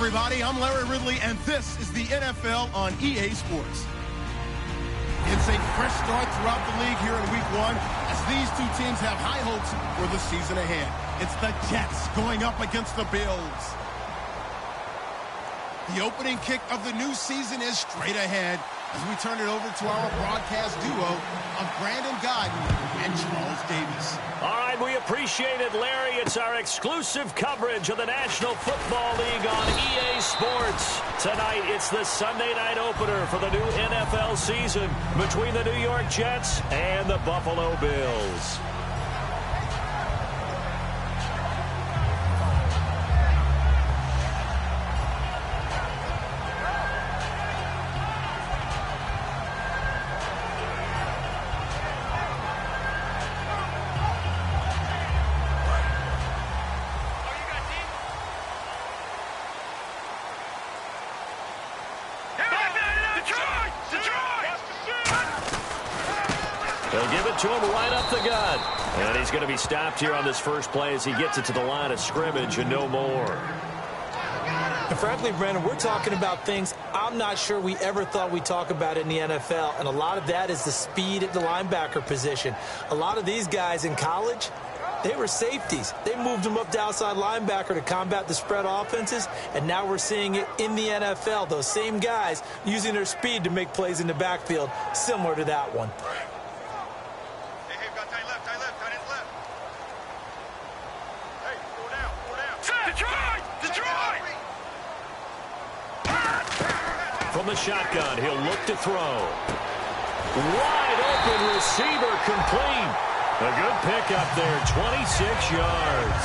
everybody. I'm Larry Ridley, and this is the NFL on EA Sports. It's a fresh start throughout the league here in Week 1 as these two teams have high hopes for the season ahead. It's the Jets going up against the Bills. The opening kick of the new season is straight ahead as we turn it over to our broadcast duo of Brandon Godden and Charles Davis. All right, we appreciate it, Larry. It's our exclusive coverage of the National Football League on EA Sports. Tonight, it's the Sunday night opener for the new NFL season between the New York Jets and the Buffalo Bills. They'll give it to him right up the gut. And he's going to be stopped here on this first play as he gets it to the line of scrimmage and no more. And frankly, Brandon, we're talking about things I'm not sure we ever thought we'd talk about in the NFL. And a lot of that is the speed at the linebacker position. A lot of these guys in college, they were safeties. They moved them up to outside linebacker to combat the spread offenses, and now we're seeing it in the NFL. Those same guys using their speed to make plays in the backfield, similar to that one. From the shotgun, he'll look to throw. Wide open receiver complete. A good pickup there, 26 yards.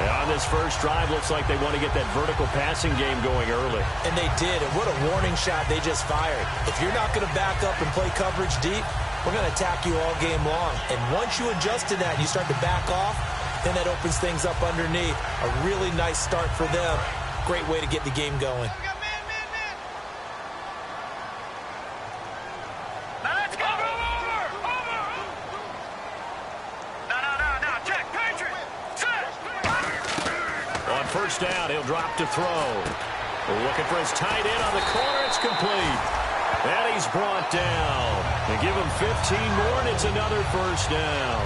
And on this first drive, looks like they want to get that vertical passing game going early. And they did, and what a warning shot they just fired. If you're not going to back up and play coverage deep, we're going to attack you all game long. And once you adjust to that and you start to back off, then that opens things up underneath. A really nice start for them. Great way to get the game going. First down, he'll drop to throw. Looking for his tight end on the corner. It's complete. And he's brought down. They give him 15 more, and it's another first down.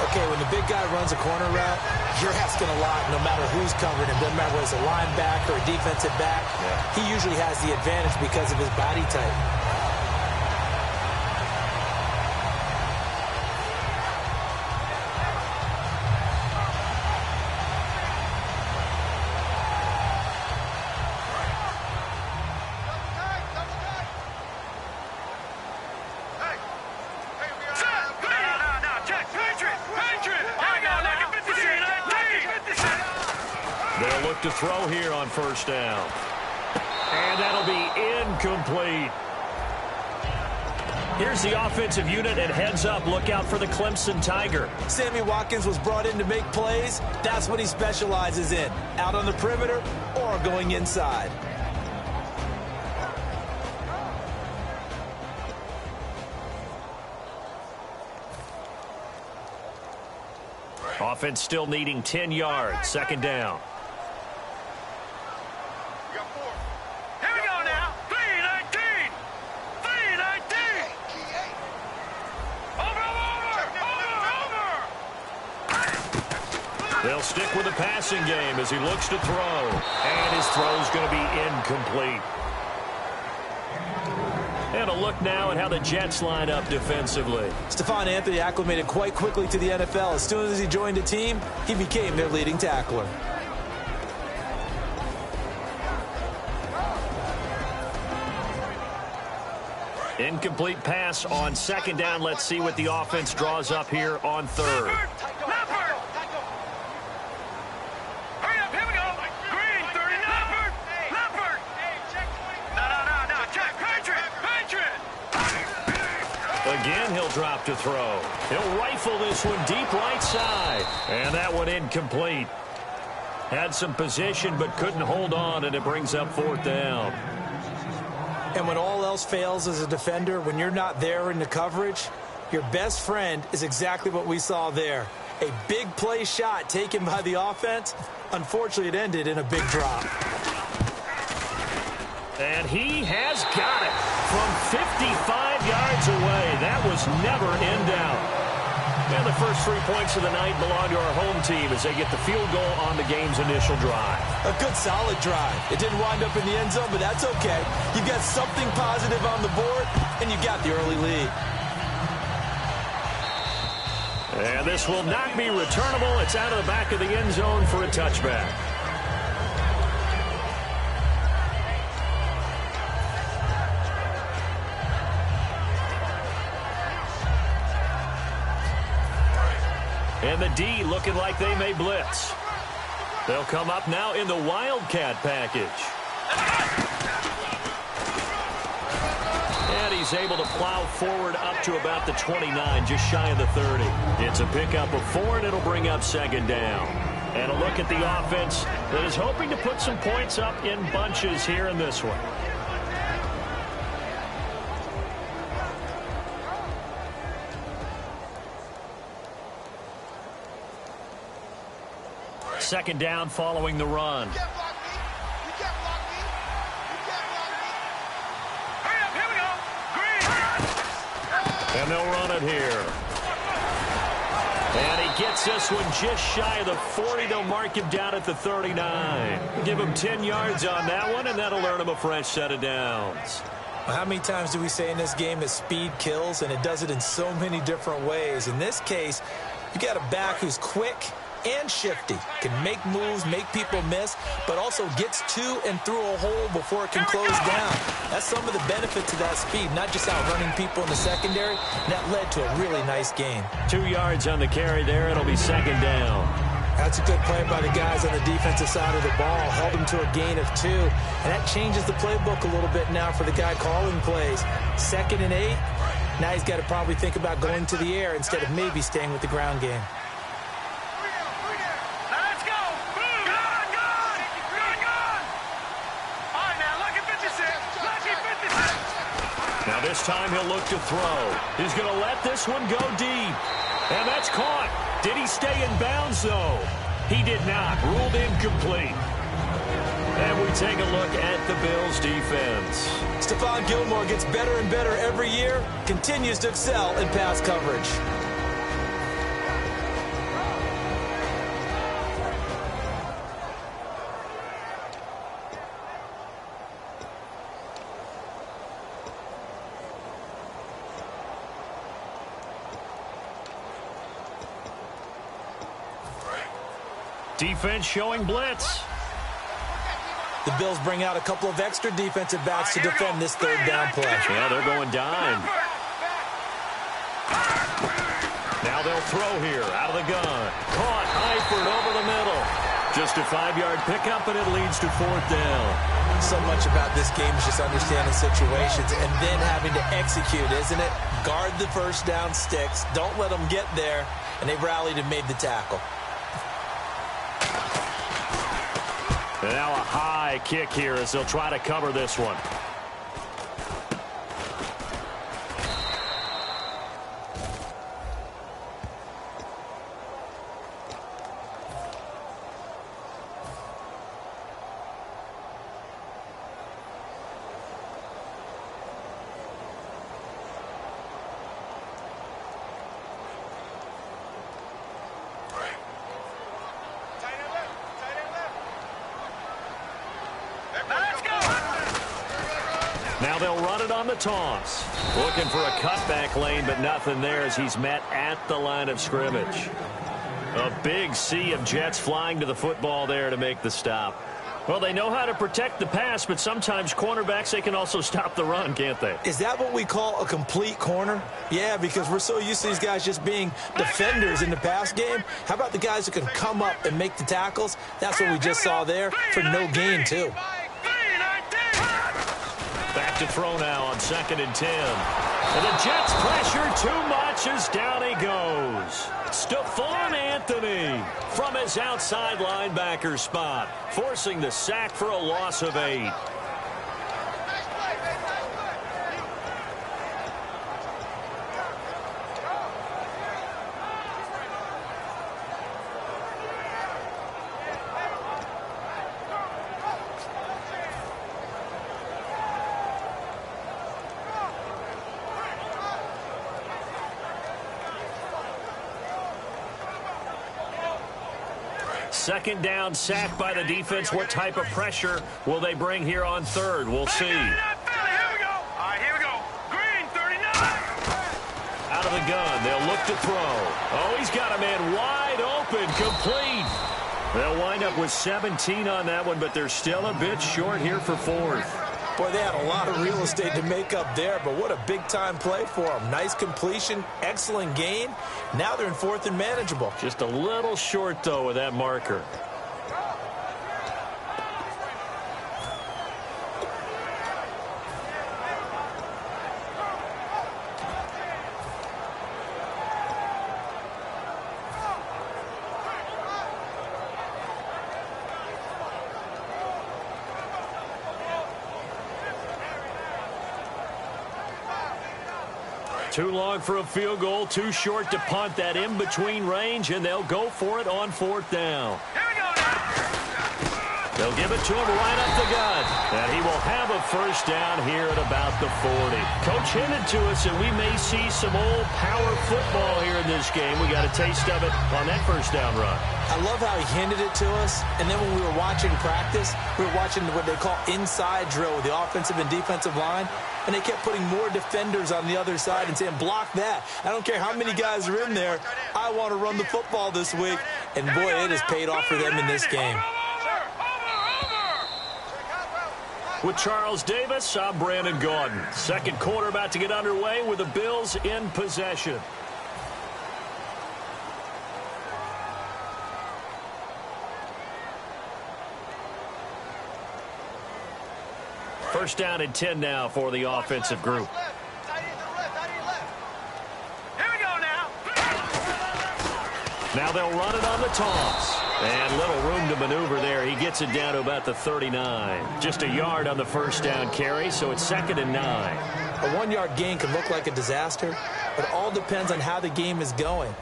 Okay, when the big guy runs a corner route, you're asking a lot no matter who's covering him. Doesn't matter whether it's a linebacker or a defensive back. Yeah. He usually has the advantage because of his body type. They'll look to throw here on first down. And that'll be incomplete. Here's the offensive unit, and heads up, look out for the Clemson Tiger. Sammy Watkins was brought in to make plays. That's what he specializes in, out on the perimeter or going inside. Offense still needing 10 yards, second down. They'll stick with the passing game as he looks to throw. And his throw's going to be incomplete. And a look now at how the Jets line up defensively. Stephon Anthony acclimated quite quickly to the NFL. As soon as he joined the team, he became their leading tackler. Incomplete pass on second down. Let's see what the offense draws up here on third. Again, he'll drop to throw. He'll rifle this one deep right side. And that one incomplete. Had some position but couldn't hold on, and it brings up fourth down. And when all else fails as a defender, when you're not there in the coverage, your best friend is exactly what we saw there. A big play shot taken by the offense. Unfortunately, it ended in a big drop. And he has got it from 55 yards away. That was never in doubt. And the first 3 points of the night belong to our home team as they get the field goal on the game's initial drive. A good, solid drive. It didn't wind up in the end zone, but that's okay. You've got something positive on the board, and you got the early lead. And this will not be returnable. It's out of the back of the end zone for a touchback. And the D looking like they may blitz. They'll come up now in the Wildcat package. And he's able to plow forward up to about the 29, just shy of the 30. It's a pickup of 4, and it'll bring up second down. And a look at the offense that is hoping to put some points up in bunches here in this one. Second down following the run. You can't block me. You can't block me. You can't block me. Hurry up, here we go. Green. And they'll run it here. And he gets this one just shy of the 40. They'll mark him down at the 39. Give him 10 yards on that one, and that'll earn him a fresh set of downs. Well, how many times do we say in this game that speed kills, and it does it in so many different ways? In this case, you got a back who's quick and shifty, can make moves, make people miss, but also gets to and through a hole before it can close down. That's some of the benefits of that speed, not just outrunning people in the secondary. And that led to a really nice gain. 2 yards on the carry there. It'll be second down. That's a good play by the guys on the defensive side of the ball. Held them to a gain of 2. And that changes the playbook a little bit now for the guy calling plays. 2nd and 8. Now he's got to probably think about going to the air instead of maybe staying with the ground game. Now this time he'll look to throw. He's going to let this one go deep. And that's caught. Did he stay in bounds, though? He did not. Ruled incomplete. And we take a look at the Bills' defense. Stephon Gilmore gets better and better every year. Continues to excel in pass coverage. Defense showing blitz. The Bills bring out a couple of extra defensive backs to defend this third down play. Yeah, they're going dime. Now they'll throw here out of the gun. Caught, Eifert over the middle. Just a 5-yard pickup, and it leads to 4th down. So much about this game is just understanding situations and then having to execute, isn't it? Guard the first down sticks. Don't let them get there. And they rallied and made the tackle. And now a high kick here as they'll try to cover this one. Now they'll run it on the toss. Looking for a cutback lane, but nothing there as he's met at the line of scrimmage. A big sea of Jets flying to the football there to make the stop. Well, they know how to protect the pass, but sometimes cornerbacks, they can also stop the run, can't they? Is that what we call a complete corner? Yeah, because we're so used to these guys just being defenders in the pass game. How about the guys who can come up and make the tackles? That's what we just saw there for no gain, too. Back to throw now on 2nd and 10. And the Jets pressure too much as down he goes. Stephon Anthony from his outside linebacker spot, forcing the sack for a loss of 8. Second down, sack by the defense. What type of pressure will they bring here on third? We'll see. Here we go. All right, here we go. Green, 39. Out of the gun, they'll look to throw. Oh, he's got a man wide open, complete. They'll wind up with 17 on that one, but they're still a bit short here for fourth. Boy, they had a lot of real estate to make up there, but what a big-time play for them. Nice completion, excellent gain. Now they're in fourth and manageable. Just a little short, though, with that marker. Too long for a field goal, too short to punt. That in-between range, and they'll go for it on fourth down. Here we go now. They'll give it to him right up the gut. And he will have a first down here at about the 40. Coach hinted to us that we may see some old power football here in this game. We got a taste of it on that first down run. I love how he hinted it to us, and then when we were watching practice, we were watching what they call inside drill with the offensive and defensive line, and they kept putting more defenders on the other side and saying, block that. I don't care how many guys are in there. I want to run the football this week, and boy, it has paid off for them in this game. With Charles Davis, I'm Brandon Gaudin. Second quarter about to get underway with the Bills in possession. First down and 10 now for the offensive group. Here we go now. Now they'll run it on the toss. And little room to maneuver there. He gets it down to about the 39. Just a yard on the first down carry, so it's 2nd and 9. A one-yard gain can look like a disaster, but it all depends on how the game is going.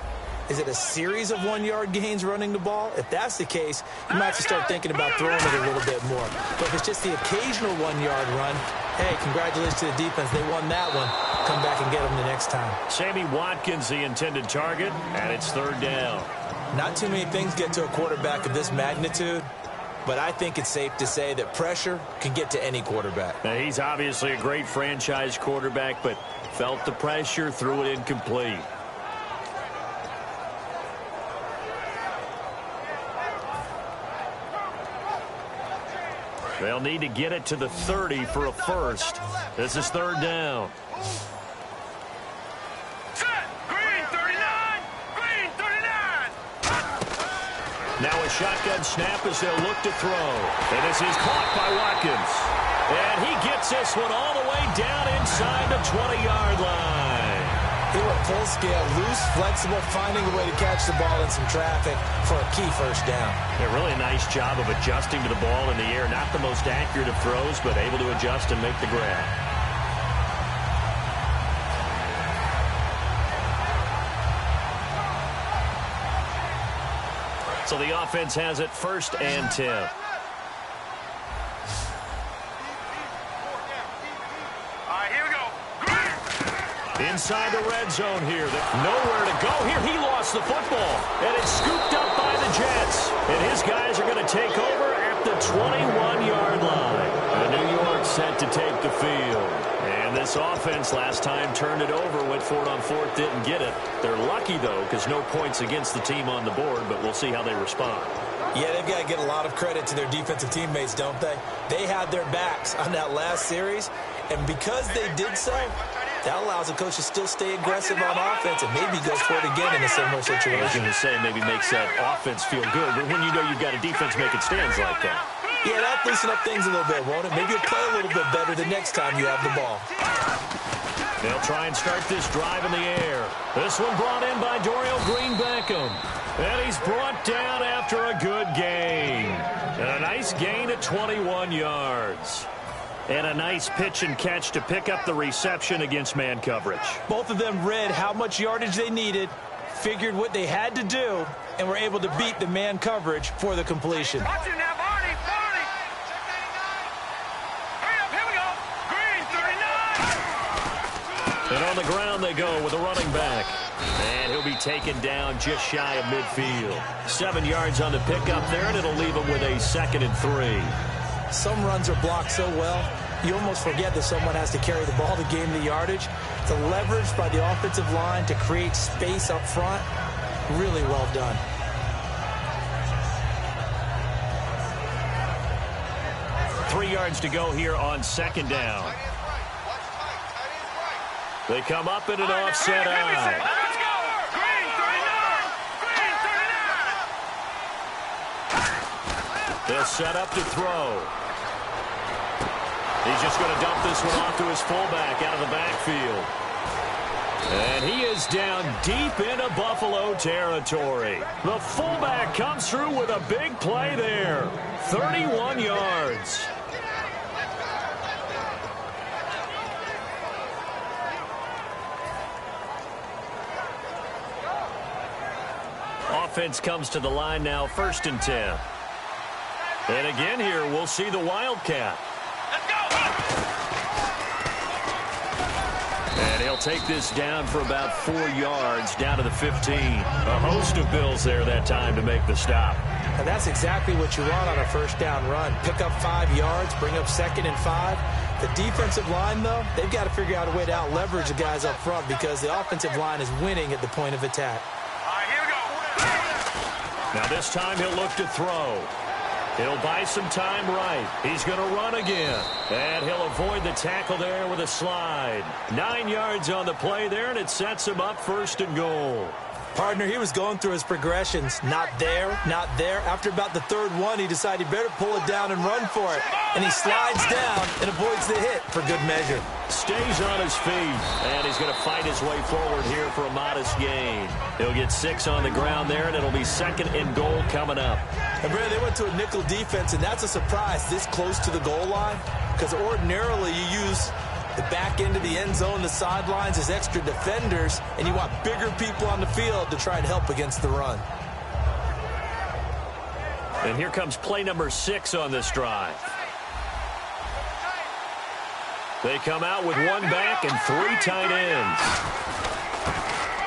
Is it a series of one-yard gains running the ball? If that's the case, you might have to start thinking about throwing it a little bit more. But if it's just the occasional one-yard run, hey, congratulations to the defense. They won that one. Come back and get them the next time. Sammy Watkins, the intended target, and it's 3rd down. Not too many things get to a quarterback of this magnitude, but I think it's safe to say that pressure can get to any quarterback. Now, he's obviously a great franchise quarterback, but felt the pressure, threw it incomplete. They'll need to get it to the 30 for a first. This is 3rd down. Green, 39. Green, 39. Now a shotgun snap as they'll look to throw. And this is caught by Watkins. And he gets this one all the way down inside the 20-yard line. He went full scale, loose, flexible, finding a way to catch the ball in some traffic for a key first down. A really nice job of adjusting to the ball in the air. Not the most accurate of throws, but able to adjust and make the grab. So the offense has it 1st and 10. Inside the red zone here. Nowhere to go. Here he lost the football. And it's scooped up by the Jets. And his guys are going to take over at the 21-yard line. And New York set to take the field. And this offense last time turned it over. Went for it on 4th. Didn't get it. They're lucky, though, because no points against the team on the board. But we'll see how they respond. Yeah, they've got to get a lot of credit to their defensive teammates, don't they? They had their backs on that last series. And because they did so, that allows the coach to still stay aggressive on offense and maybe go for it again in a similar situation. I was going to say maybe makes that offense feel good, but when you know you've got a defense making stands like that. Yeah, that'll loosen up things a little bit, won't it? Maybe you'll play a little bit better the next time you have the ball. They'll try and start this drive in the air. This one brought in by Dorial Green-Beckham. And he's brought down after a good gain. And a nice gain at 21 yards. And a nice pitch and catch to pick up the reception against man coverage. Both of them read how much yardage they needed, figured what they had to do, and were able to beat the man coverage for the completion. Watch it now, Barney. Hurry up, here we go. Green, 39. And on the ground they go with a running back. And he'll be taken down just shy of midfield. 7 yards on the pickup there, and it'll leave him with a 2nd and 3. Some runs are blocked so well, you almost forget that someone has to carry the ball to gain the yardage. The leverage by the offensive line to create space up front, really well done. Three yards to go here on 2nd down. They come up in an offset eye. Let's go! Green 39! They'll set up to throw. He's just going to dump this one off to his fullback out of the backfield. And he is down deep into Buffalo territory. The fullback comes through with a big play there. 31 yards. Offense comes to the line now, 1st and 10. And again here, we'll see the Wildcat. Let's go! And he'll take this down for about 4 yards, down to the 15. A host of Bills there that time to make the stop. And that's exactly what you want on a 1st down run. Pick up 5 yards, bring up 2nd and 5. The defensive line, though, they've got to figure out a way to out-leverage the guys up front because the offensive line is winning at the point of attack. All right, here we go. Now this time he'll look to throw. He'll buy some time right. He's going to run again. And he'll avoid the tackle there with a slide. 9 yards on the play there, and it sets him up 1st and goal. Partner, he was going through his progressions. Not there, not there. After about the 3rd one, he decided he better pull it down and run for it. And he slides down and avoids the hit for good measure. Stays on his feet, and he's going to fight his way forward here for a modest gain. He'll get 6 on the ground there, and it'll be 2nd and goal coming up. And Brad, they went to a nickel defense, and that's a surprise this close to the goal line because ordinarily you use the back end of the end zone, the sidelines as extra defenders, and you want bigger people on the field to try and help against the run. And here comes play number 6 on this drive. They come out with 1 back and 3 tight ends.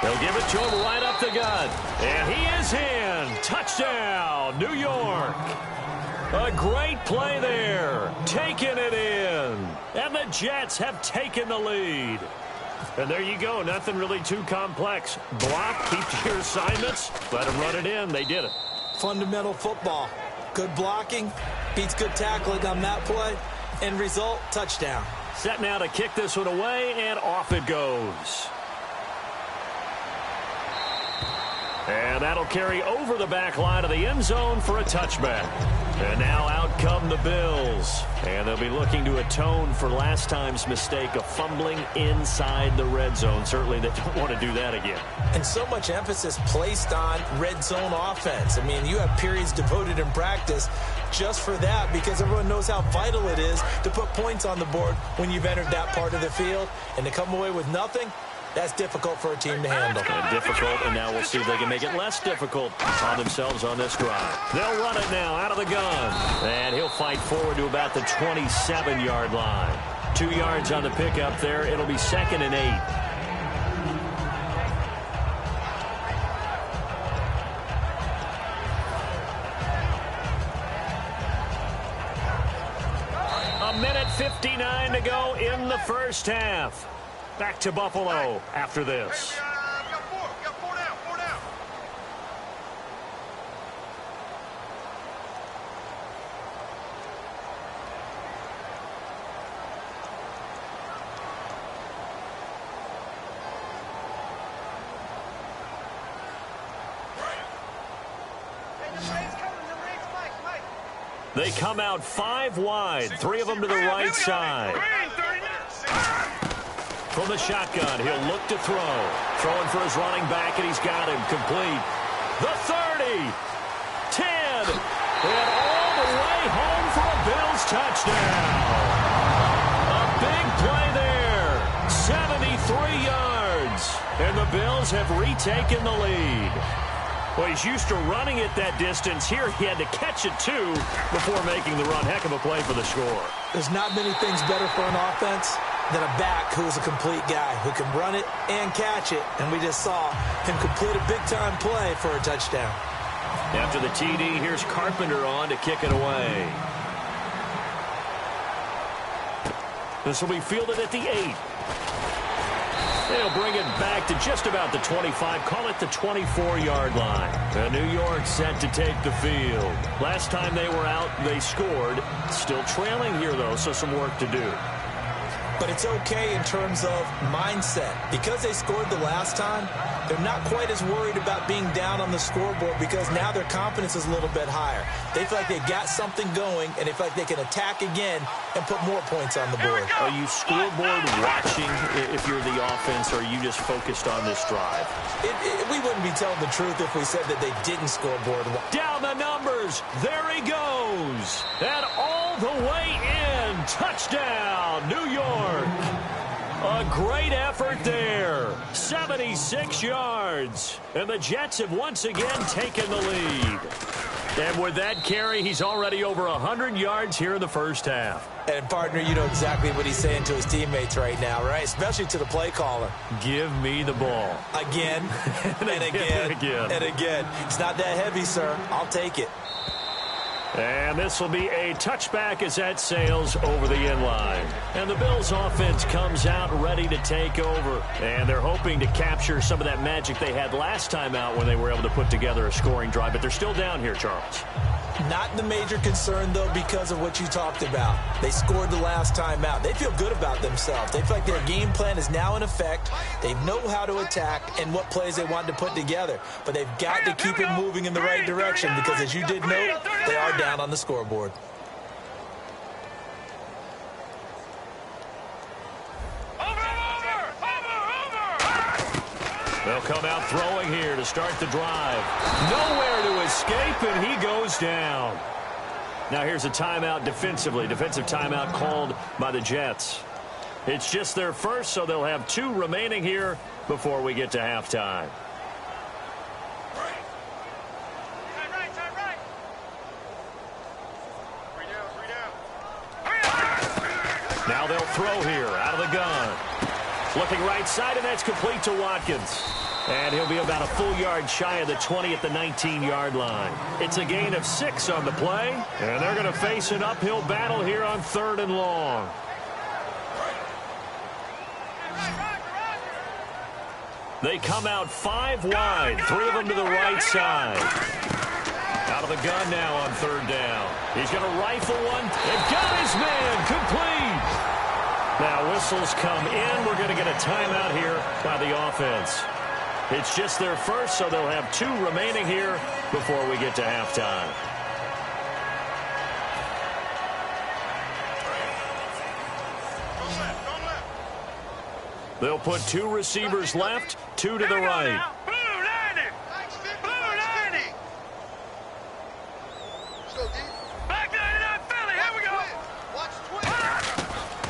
They'll give it to him right up the gut. And he is in. Touchdown, New York. A great play there. Taking it in. And the Jets have taken the lead. And there you go. Nothing really too complex. Block, keep to your assignments. Let them run it in. They did it. Fundamental football. Good blocking. Beats good tackling on that play. End result, touchdown. Set now to kick this one away, and off it goes. And that'll carry over the back line of the end zone for a touchback. And now out come the Bills. And they'll be looking to atone for last time's mistake of fumbling inside the red zone. Certainly they don't want to do that again. And so much emphasis placed on red zone offense. I mean, you have periods devoted in practice just for that because everyone knows how vital it is to put points on the board when you've entered that part of the field. And to come away with nothing, that's difficult for a team to handle. And difficult, and now we'll see if they can make it less difficult on themselves on this drive. They'll run it now out of the gun. And he'll fight forward to about the 27-yard line. 2 yards on the pickup there. It'll be 2nd and 8. A minute 59 to go in the first half. Back to Buffalo after this. We got 4 down, 4 down. They come out 5 wide, 3 of them to the right side. From the shotgun, he'll look to throw. Throwing for his running back, and he's got him complete. The 30, 10, and all the way home for a Bills touchdown. A big play there, 73 yards, and the Bills have retaken the lead. Well, he's used to running it that distance. Here he had to catch it, too, before making the run. Heck of a play for the score. There's not many things better for an offense than a back who's a complete guy who can run it and catch it. And we just saw him complete a big-time play for a touchdown. After the TD, here's Carpenter on to kick it away. This will be fielded at the 8. They'll bring it back to just about the 25. Call it the 24-yard line. And New York set to take the field. Last time they were out, they scored. Still trailing here, though, so some work to do. But it's okay in terms of mindset. Because they scored the last time, they're not quite as worried about being down on the scoreboard because now their confidence is a little bit higher. They feel like they've got something going, and they feel like they can attack again and put more points on the board. Are you scoreboard watching if you're the offense, or are you just focused on this drive? We wouldn't be telling the truth if we said that they didn't scoreboard. Down the numbers. There he goes. And all the way in. Touchdown, New York. A great effort there. 76 yards. And the Jets have once again taken the lead. And with that carry, he's already over 100 yards here in the first half. And, partner, you know exactly what he's saying to his teammates right now, right? Especially to the play caller. Give me the ball. Again, and again, and again. It's not that heavy, sir. I'll take it. And this will be a touchback as that sails over the inline. And the Bills offense comes out ready to take over. And they're hoping to capture some of that magic they had last time out when they were able to put together a scoring drive. But they're still down here, Charles. Not the major concern, though, because of what you talked about. They scored the last time out. They feel good about themselves. They feel like their game plan is now in effect. They know how to attack and what plays they want to put together. But they've got to keep it moving in the right direction because, as you did note, they are down on the scoreboard. They'll come out throwing here to start the drive. Nowhere to escape, and he goes down. Now here's a timeout defensively. Defensive timeout called by the Jets. It's just their first, so they'll have 2 remaining here before we get to halftime. Now they'll throw here out of the gun. Looking right side, and that's complete to Watkins. And he'll be about a full yard shy of the 20 at the 19-yard line. It's a gain of 6 on the play, and they're going to face an uphill battle here on 3rd and long. They come out 5 wide, 3 of them to the right side. Out of the gun now on 3rd down. He's going to rifle one and got his man complete. Now whistles come in. We're going to get a timeout here by the offense. It's just their first, so they'll have 2 remaining here before we get to halftime. They'll put 2 receivers left, 2 to the right.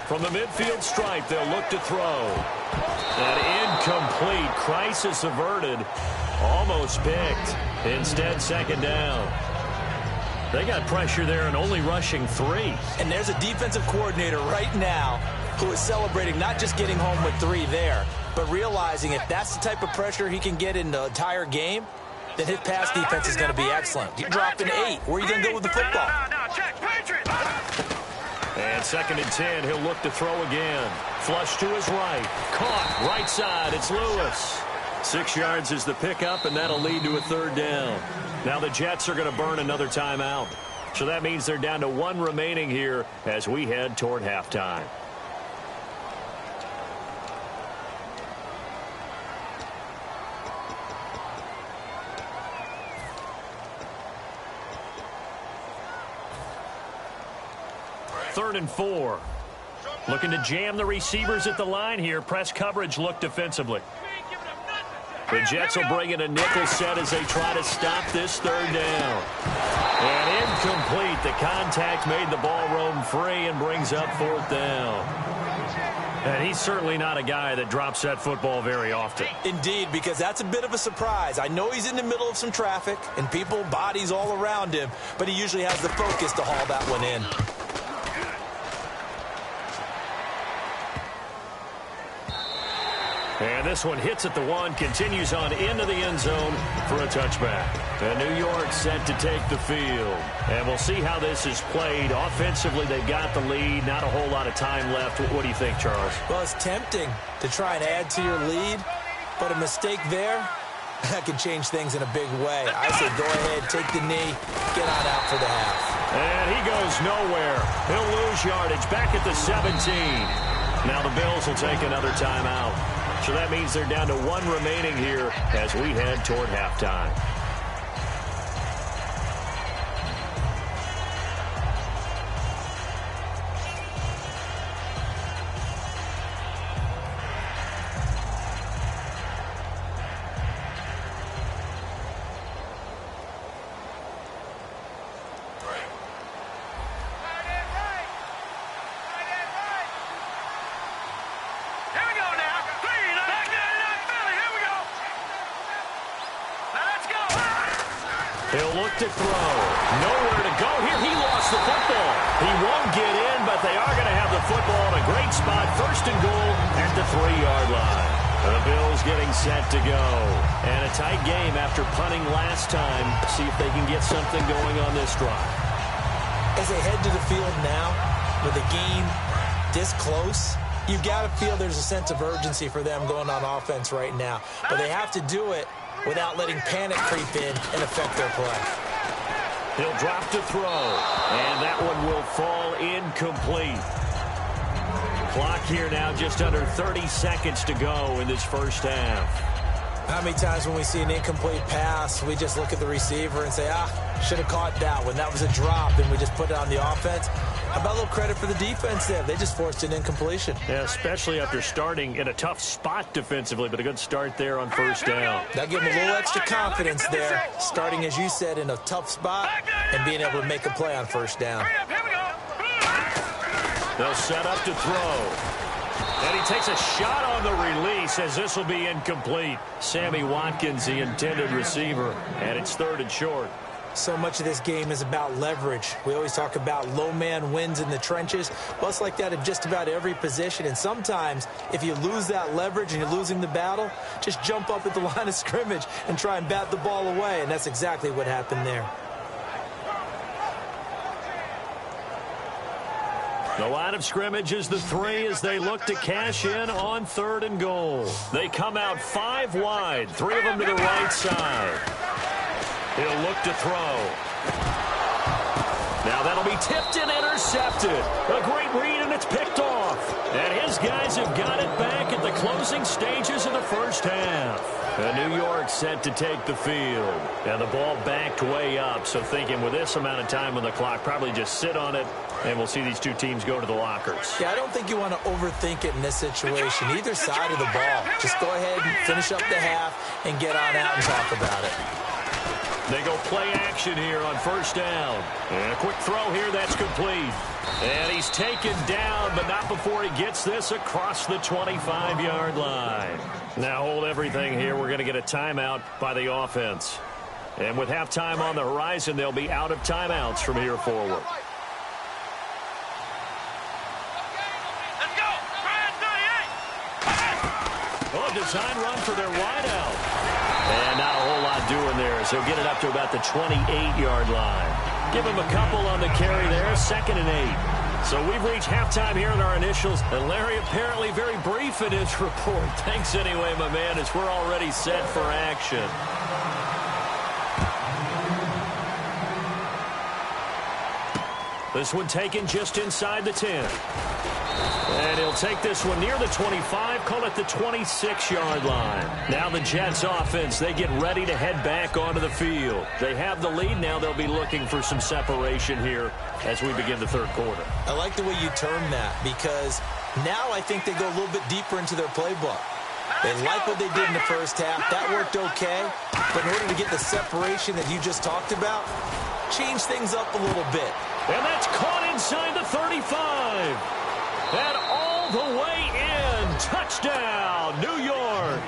From the midfield stripe, they'll look to throw. That incomplete. Crisis averted. Almost picked. Instead, 2nd down. They got pressure there and only rushing 3. And there's a defensive coordinator right now who is celebrating not just getting home with 3 there, but realizing if that's the type of pressure he can get in the entire game, then his pass defense is going to be excellent. You dropped an 8. Where are you going to go with the football? And 2nd and 10, he'll look to throw again. Flush to his right. Caught right side. It's Lewis. 6 yards is the pickup, and that'll lead to a 3rd down. Now the Jets are going to burn another timeout. So that means they're down to 1 remaining here as we head toward halftime. Third and 4. Looking to jam the receivers at the line here. Press coverage look defensively. The Jets will bring in a nickel set as they try to stop this 3rd down. And incomplete. The contact made the ball roam free and brings up 4th down. And he's certainly not a guy that drops that football very often. Indeed, because that's a bit of a surprise. I know he's in the middle of some traffic and people, bodies all around him, but he usually has the focus to haul that one in. And this one hits at the 1, continues on into the end zone for a touchback. And New York set to take the field. And we'll see how this is played. Offensively, they've got the lead. Not a whole lot of time left. What do you think, Charles? Well, it's tempting to try and add to your lead, but a mistake there, that can change things in a big way. I say go ahead, take the knee, get on out for the half. And he goes nowhere. He'll lose yardage back at the 17. Now the Bills will take another timeout. So that means they're down to 1 remaining here as we head toward halftime. He'll look to throw. Nowhere to go here. He lost the football. He won't get in, but they are going to have the football in a great spot. 1st and goal at the 3-yard line. The Bills getting set to go. And a tight game after punting last time. See if they can get something going on this drive. As they head to the field now, with the game this close, you've got to feel there's a sense of urgency for them going on offense right now. But they have to do it without letting panic creep in and affect their play. He'll drop to throw, and that one will fall incomplete. Clock here now just under 30 seconds to go in this first half. How many times when we see an incomplete pass, we just look at the receiver and say, should have caught that one. That was a drop, and we just put it on the offense. How about a little credit for the defense there? They just forced an incompletion. Yeah, especially after starting in a tough spot defensively, but a good start there on 1st down. That'll give them a little extra confidence there, starting, as you said, in a tough spot and being able to make a play on 1st down. They'll set up to throw. And he takes a shot on the release as this will be incomplete. Sammy Watkins, the intended receiver, and it's 3rd and short. So much of this game is about leverage. We always talk about low man wins in the trenches. Well, it's like that in just about every position. And sometimes, if you lose that leverage and you're losing the battle, just jump up at the line of scrimmage and try and bat the ball away. And that's exactly what happened there. The line of scrimmage is the 3 as they look to cash in on 3rd and goal. They come out 5 wide, 3 of them to the right side. He'll look to throw. Now that'll be tipped and intercepted. A great read, and it's picked off. And his guys have got it back at the closing stages of the first half. And New York set to take the field. And the ball backed way up, so thinking with this amount of time on the clock, probably just sit on it, and we'll see these two teams go to the lockers. Yeah, I don't think you want to overthink it in this situation. Either side of the ball. Just go ahead and finish up the half and get on out and talk about it. They go play action here on 1st down. And a quick throw here that's complete. And he's taken down, but not before he gets this across the 25-yard line. Now hold everything here. We're going to get a timeout by the offense. And with halftime on the horizon, they'll be out of timeouts from here forward. Oh, design run for their wideout. And not a whole lot doing there as he'll get it up to about the 28-yard line. Give him a couple on the carry there, 2nd and 8. So we've reached halftime here in our initials, and Larry apparently very brief in his report. Thanks anyway, my man, as we're already set for action. This one taken just inside the 10. And he'll take this one near the 25, call it the 26-yard line. Now the Jets offense, they get ready to head back onto the field. They have the lead. Now they'll be looking for some separation here as we begin the 3rd quarter. I like the way you term that, because now I think they go a little bit deeper into their playbook. They like what they did in the first half. That worked okay. But in order to get the separation that you just talked about, change things up a little bit. And that's caught inside the 35. And all the way in. Touchdown, New York.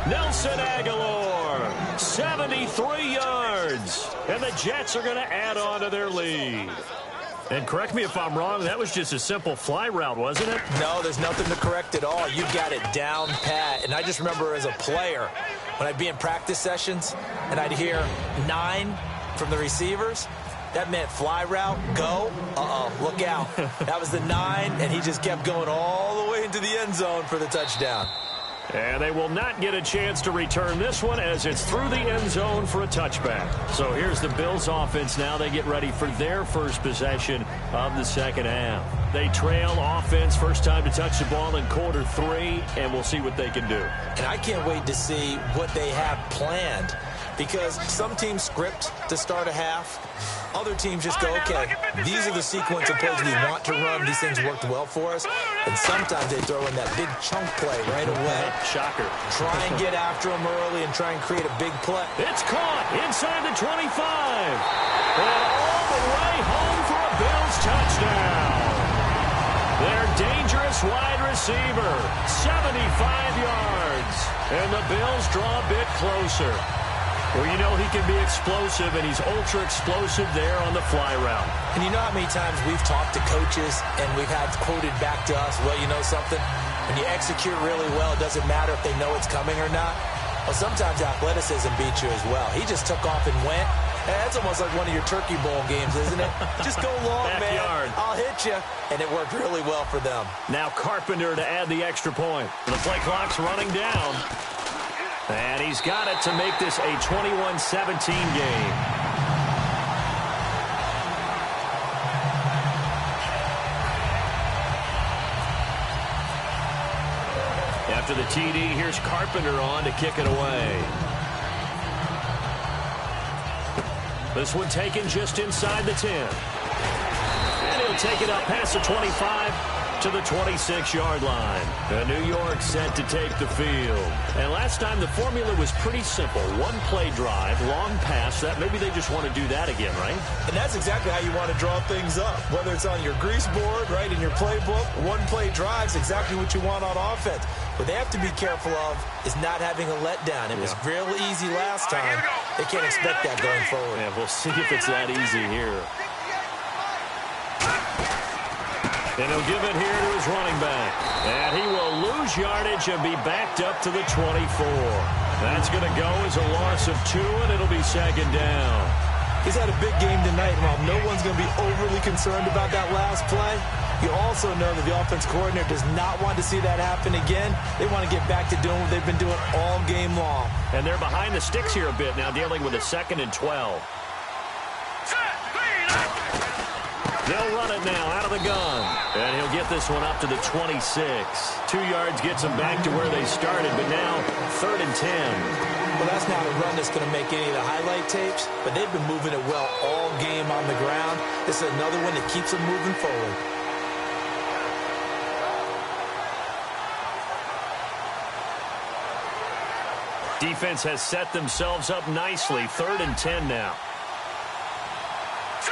Nelson Aguilar, 73 yards. And the Jets are going to add on to their lead. And correct me if I'm wrong, that was just a simple fly route, wasn't it? No, there's nothing to correct at all. You got it down pat. And I just remember as a player, when I'd be in practice sessions and I'd hear 9 from the receivers, that meant fly route, go, look out. That was the 9, and he just kept going all the way into the end zone for the touchdown. And they will not get a chance to return this one as it's through the end zone for a touchback. So here's the Bills offense now. They get ready for their first possession of the second half. They trail offense, first time to touch the ball in quarter 3, and we'll see what they can do. And I can't wait to see what they have planned, because some teams script to start a half. Other teams just go, okay, these are the sequence of plays we want to run. These things worked well for us. And sometimes they throw in that big chunk play right away. Shocker. Try and get after them early and try and create a big play. It's caught inside the 25. And all the way home for a Bills touchdown. Their dangerous wide receiver, 75 yards. And the Bills draw a bit closer. Well, you know he can be explosive, and he's ultra-explosive there on the fly route. And you know how many times we've talked to coaches and we've had quoted back to us, well, you know something? When you execute really well, it doesn't matter if they know it's coming or not. Well, sometimes athleticism beats you as well. He just took off and went. That's almost like one of your Turkey Bowl games, isn't it? Just go long, Backyard. man. I'll hit you. And it worked really well for them. Now Carpenter to add the extra point. The play clock's running down. And he's got it to make this a 21-17 game. After the TD, here's Carpenter on to kick it away. This one taken just inside the 10. And he'll take it up past the 25 to the 26-yard line. New York set to take the field. And last time the formula was pretty simple. One play drive, long pass. That maybe they just want to do that again, right? And that's exactly how you want to draw things up. Whether it's on your grease board, right, in your playbook, one play drive's exactly what you want on offense. What they have to be careful of is not having a letdown. It was real easy last time. They can't expect that going forward. Yeah, we'll see if it's that easy here. And he'll give it here to his running back. And he will lose yardage and be backed up to the 24. That's going to go as a loss of 2, and it'll be second down. He's had a big game tonight, and while no one's going to be overly concerned about that last play, you also know that the offense coordinator does not want to see that happen again. They want to get back to doing what they've been doing all game long. And they're behind the sticks here a bit now, dealing with a 2nd and 12. They'll run it now out of the gun. And he'll get this one up to the 26. 2 yards gets them back to where they started, but now 3rd and 10. Well, that's not a run that's going to make any of the highlight tapes, but they've been moving it well all game on the ground. This is another one that keeps them moving forward. Defense has set themselves up nicely. 3rd and 10 now.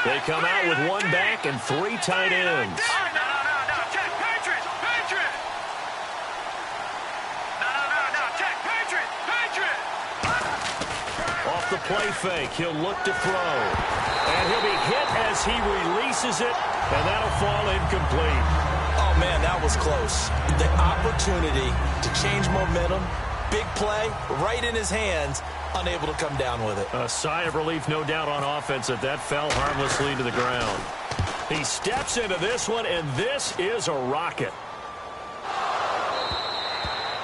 They come out with 1 back and 3 tight ends. No. Check, Patriots. No. Check, Patriots. Off the play fake, he'll look to throw. And he'll be hit as he releases it, and that'll fall incomplete. Oh, man, that was close. The opportunity to change momentum, big play, right in his hands, unable to come down with it. A sigh of relief, no doubt, on offense that fell harmlessly to the ground. He steps into this one, and this is a rocket.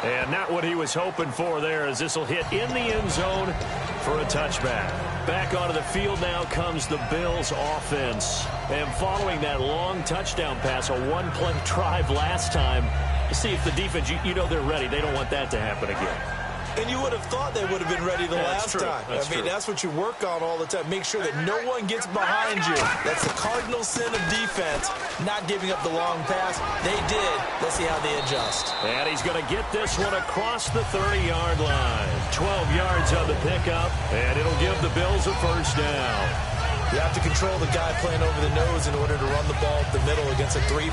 And not what he was hoping for there, as this will hit in the end zone for a touchback. Back onto the field now comes the Bills offense. And following that long touchdown pass, a one-play drive last time, to see if the defense, you know they're ready. They don't want that to happen again. And you would have thought they would have been ready the last time. That's what you work on all the time. Make sure that no one gets behind you. That's the cardinal sin of defense, not giving up the long pass. They did. Let's see how they adjust. And he's going to get this one across the 30-yard line. 12 yards on the pickup, and it'll give the Bills a first down. You have to control the guy playing over the nose in order to run the ball up the middle against a 3-4,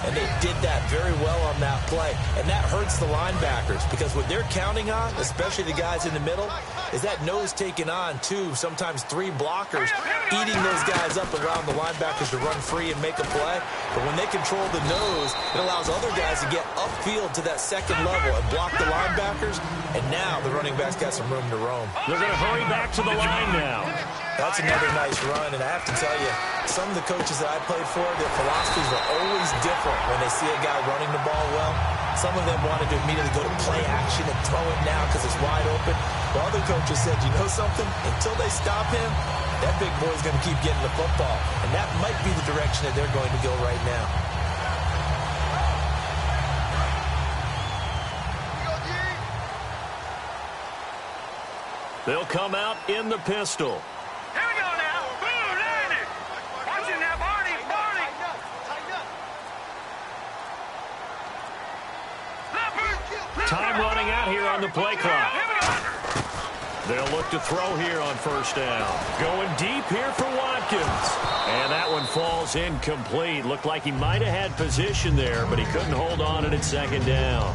and they did that very well on that play. And that hurts the linebackers because what they're counting on, especially the guys in the middle, is that nose taking on 2, sometimes 3 blockers, eating those guys up around the linebackers to run free and make a play. But when they control the nose, it allows other guys to get upfield to that second level and block the linebackers, and now the running backs got some room to roam. They're going to hurry back to the line now. That's another nice run, and I have to tell you, some of the coaches that I played for, their philosophies were always different when they see a guy running the ball well. Some of them wanted to immediately go to play action and throw it now because it's wide open. While other coaches said, you know something? Until they stop him, that big boy's going to keep getting the football. And that might be the direction that they're going to go right now. They'll come out in the pistol. Here we go now. Boom, landed. Watch it now, Barney. Barney. Time running out here on the play clock. Here we go. They'll look to throw here on first down. Going deep here for Watkins. And that one falls incomplete. Looked like he might have had position there, but he couldn't hold on to it at second down.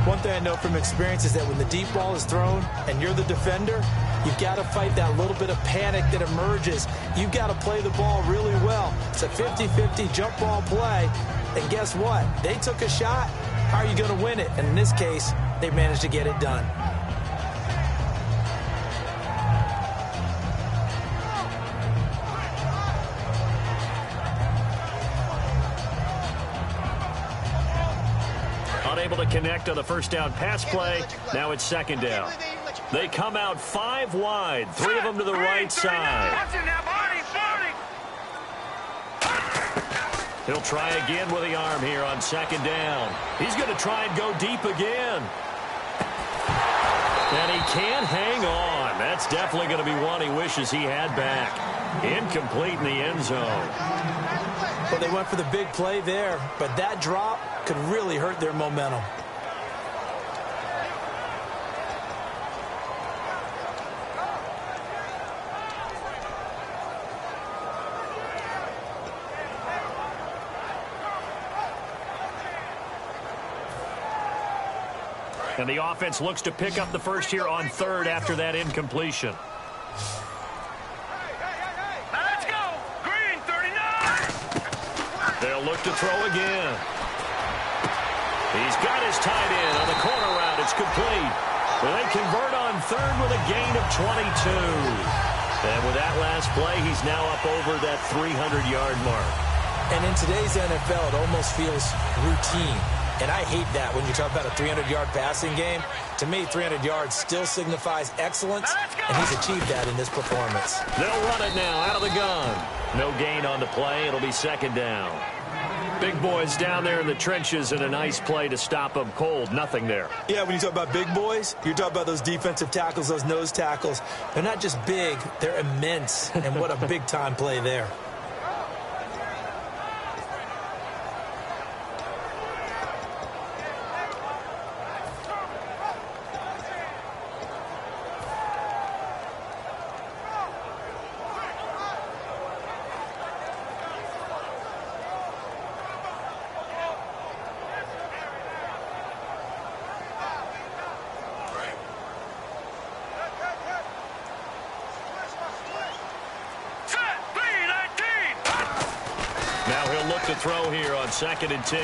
One thing I know from experience is that when the deep ball is thrown and you're the defender, you've got to fight that little bit of panic that emerges. You've got to play the ball really well. It's a 50-50 jump ball play. And guess what? They took a shot. How are you going to win it? And in this case, they managed to get it done. Unable to connect on the first down pass play. Now it's second down. They come out 5 wide, 3 of them to the right side. Watch it now, Barney. Barney. He'll try again with the arm here on second down. He's going to try and go deep again. And he can't hang on. That's definitely going to be one he wishes he had back. Incomplete in the end zone. Well, they went for the big play there, but that drop could really hurt their momentum. And the offense looks to pick up the first here on third after that incompletion. Let's go. Green, 39. They'll look to throw again. He's got his tight end on the corner route. It's complete. Well, they convert on third with a gain of 22. And with that last play, he's now up over that 300-yard mark. And in today's NFL, it almost feels routine. And I hate that when you talk about a 300-yard passing game. To me, 300 yards still signifies excellence, and he's achieved that in this performance. They'll run it now out of the gun. No gain on the play. It'll be second down. Big boys down there in the trenches and a nice play to stop them cold. Nothing there. Yeah, when you talk about big boys, you're talking about those defensive tackles, those nose tackles. They're not just big, they're immense. And what a big-time play there. To throw here on 2nd and 10.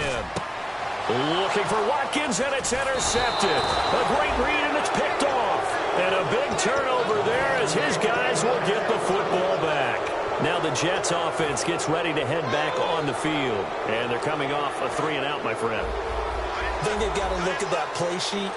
Looking for Watkins, and it's intercepted. A great read, and it's picked off. And a big turnover there as his guys will get the football back. Now the Jets offense gets ready to head back on the field. And they're coming off a 3-and-out, my friend. I think they've got to look at that play sheet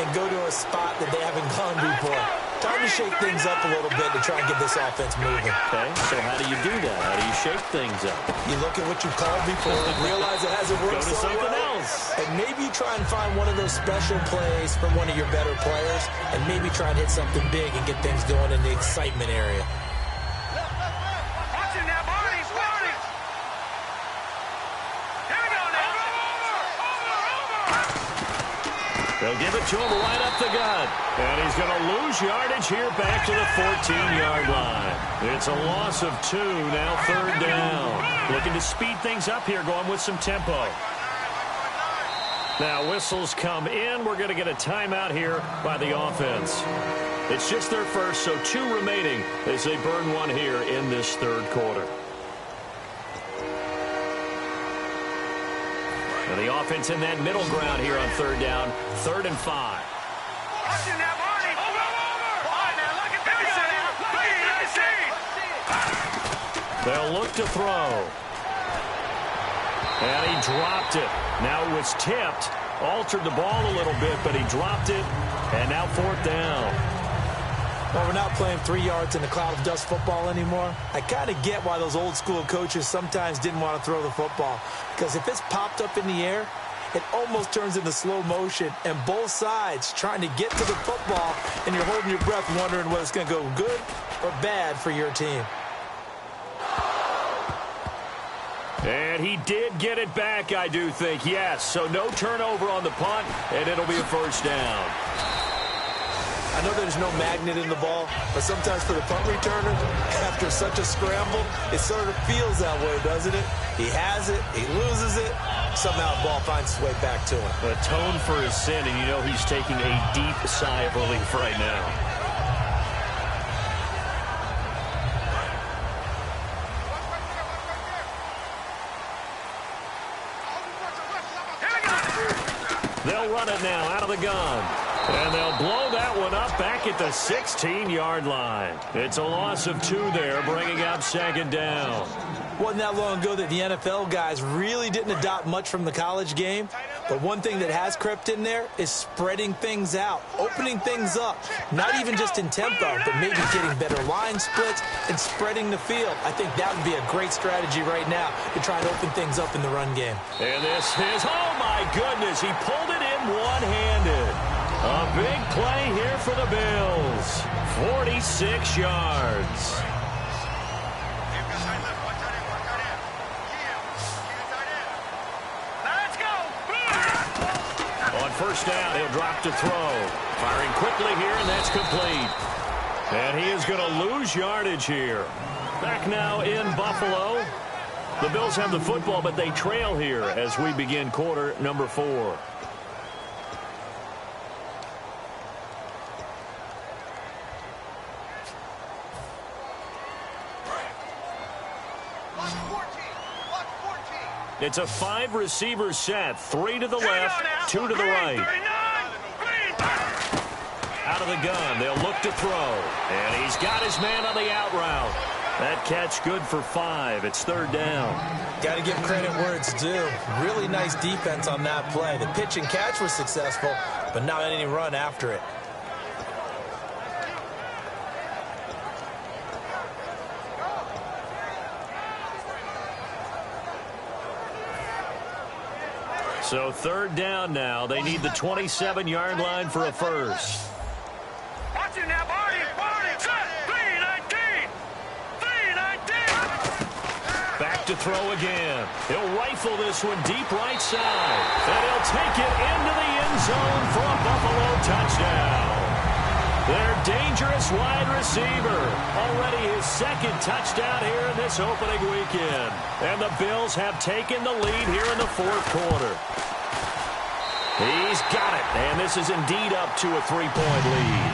and go to a spot that they haven't gone before. Time to shake things up a little bit to try and get this offense moving. Okay, so how do you do that? How do you shake things up? You look at what you called before, realize it hasn't worked Go to something else. and maybe you try and find one of those special plays from one of your better players, and maybe try and hit something big and get things going in the excitement area. Watch it now, Barney. Barney. Here we go now. Over. They'll give it to him right up the gut. And he's going to lose yardage here back to the 14-yard line. It's a loss of 2, now 3rd down. Looking to speed things up here, going with some tempo. Now whistles come in. We're going to get a timeout here by the offense. It's just their first, so 2 remaining as they burn 1 here in this 3rd quarter. And the offense in that middle ground here on 3rd down, 3rd and 5. They'll look to throw. And he dropped it. Now it was tipped. Altered the ball a little bit, but he dropped it. And now 4th down. Well, we're not playing 3 yards in a cloud of dust football anymore. I kind of get why those old school coaches sometimes didn't want to throw the football. Because if it's popped up in the air, it almost turns into slow motion. And both sides trying to get to the football, and you're holding your breath wondering whether it's going to go good or bad for your team. And he did get it back, I do think, yes. So no turnover on the punt, and it'll be a 1st down. I know there's no magnet in the ball, but sometimes for the punt returner, after such a scramble, it sort of feels that way, doesn't it? He has it, he loses it, somehow the ball finds its way back to him. Atone for his sin, and you know he's taking a deep sigh of relief right now. They'll run it now out of the gun. And they'll blow that one up back at the 16-yard line. It's a loss of 2 there, bringing up 2nd down. Wasn't that long ago that the NFL guys really didn't adopt much from the college game. But one thing that has crept in there is spreading things out, opening things up, not even just in tempo, but maybe getting better line splits and spreading the field. I think that would be a great strategy right now to try and open things up in the run game. And this is, oh my goodness, he pulled it in one-handed. A big play here for the Bills. 46 yards. On 1st down, he'll drop to throw. Firing quickly here, and that's complete. And he is going to lose yardage here. Back now in Buffalo. The Bills have the football, but they trail here as we begin quarter number 4. It's a 5-receiver set. 3 to the left, 2 to the right. Out of the gun, they'll look to throw. And he's got his man on the out route. That catch good for 5. It's 3rd down. Got to give credit where it's due. Really nice defense on that play. The pitch and catch was successful, but not any run after it. So 3rd down now. They need the 27-yard line for a first. Watch it now, Barney, set, 3-19, 3-19. Back to throw again. He'll rifle this one deep right side. And he'll take it into the end zone for a Buffalo touchdown. Their dangerous wide receiver. Already his 2nd touchdown here in this opening weekend. And the Bills have taken the lead here in the 4th quarter. He's got it. And this is indeed up to a 3-point lead.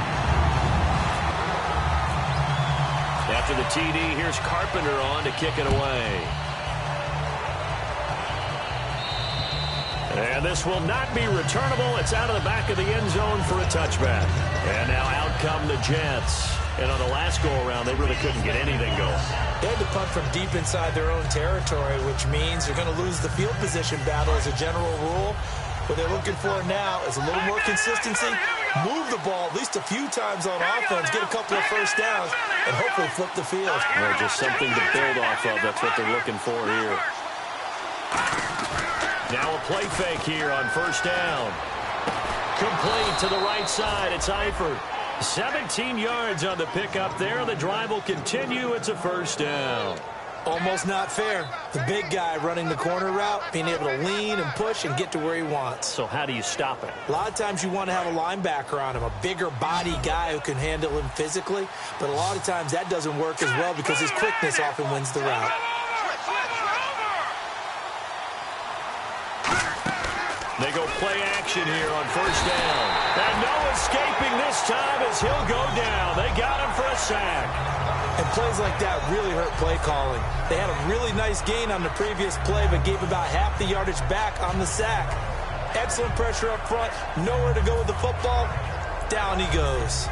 After the TD, here's Carpenter on to kick it away. And this will not be returnable. It's out of the back of the end zone for a touchback. And now out come the Jets. And on the last go-around, they really couldn't get anything going. They had to punt from deep inside their own territory, which means you're going to lose the field position battle as a general rule. What they're looking for now is a little more consistency, move the ball at least a few times on offense, get a couple of first downs, and hopefully flip the field. Well, just something to build off of. That's what they're looking for here. Now a play fake here on 1st down. Complete to the right side. It's Eifert. 17 yards on the pickup there. The drive will continue. It's a 1st down. Almost not fair. The big guy running the corner route, being able to lean and push and get to where he wants. So how do you stop it? A lot of times you want to have a linebacker on him, a bigger body guy who can handle him physically, but a lot of times that doesn't work as well because his quickness often wins the route. They go play action here on first down. And no escaping this time as he'll go down. They got him for a sack. And plays like that really hurt play calling. They had a really nice gain on the previous play, but gave about half the yardage back on the sack. Excellent pressure up front. Nowhere to go with the football. Down he goes.